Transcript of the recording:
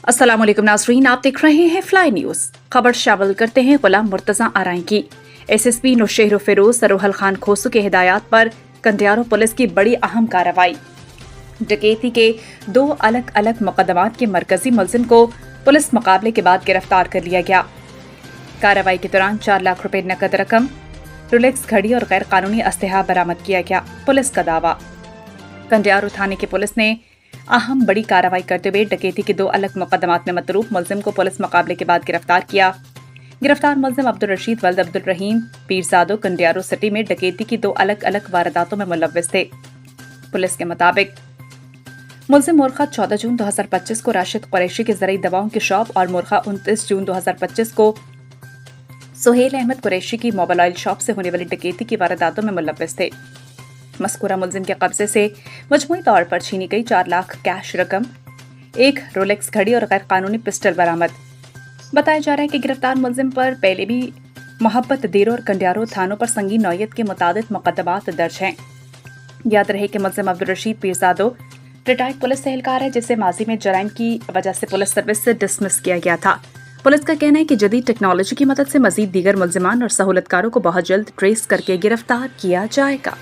अस्सलाम वालेकुम नाज़रीन, आप देख रहे हैं फ्लाई न्यूज़। खबर शामिल करते हैं गुलाम मुर्तज़ा आराई की। एसएसपी नौशेहर फिरोज सरोहल खान खोसू के हिदायत पर कंडियारो पुलिस की बड़ी अहम कार्रवाई। डकैती के 2 अलग अलग मुकदमात के मरकजी मुलजिम को पुलिस मुकाबले के बाद गिरफ्तार कर लिया गया। कार्रवाई के दौरान 4 लाख रुपए नकद रकम, रोलेक्स घड़ी और गैर कानूनी अस्तहा बरामद किया गया। पुलिस का दावा। कंडियारो थाने की पुलिस ने अहम बड़ी कार्रवाई करते हुए डकैती के 2 अलग मुकदमात में मतरूफ मुलजिम को पुलिस मुकाबले के बाद गिरफ्तार किया। गिरफ्तार मुलजिम अब्दुल रशीद वल्द अब्दुल रहीम पीरजादो कंडियारो सिटी में डकैती की 2 अलग अलग वारदातों में मुलव्विस थे। पुलिस के मुताबिक मुलजिम मुर्खा 14 जून 2025 को राशिद कुरैशी की ज़रूरी दवाओं की शॉप और मुर्खा 29 जून 2025 को सुहेल अहमद कुरैशी की मोबाइल शॉप से होने वाली डकैती की वारदातों में मुलव्विस थे। मस्कूरा मुलजिम के कब्जे से मजमूई तौर पर छीनी गई 4 लाख कैश रकम, 1 रोलेक्स घड़ी और गैर कानूनी पिस्टल बरामद। बताया जा रहा है कि गिरफ्तार मुलजिम पर पहले भी मोहब्बत देरो और कंडियारो थानों पर संगीन नौयत के मुताबिक मुकदमात दर्ज हैं। याद रहे कि मुलजिम अब्दुल रशीद पीरजादो रिटायर्ड पुलिस एहलकार है, जिसे माजी में जराइम की वजह से पुलिस सर्विस से डिसमिस किया गया था। पुलिस का कहना है कि जदीद टेक्नोलॉजी की मदद से मजीद दीगर मुलजिमान और सहूलतकारों को बहुत जल्द ट्रेस करके गिरफ्तार किया जाएगा।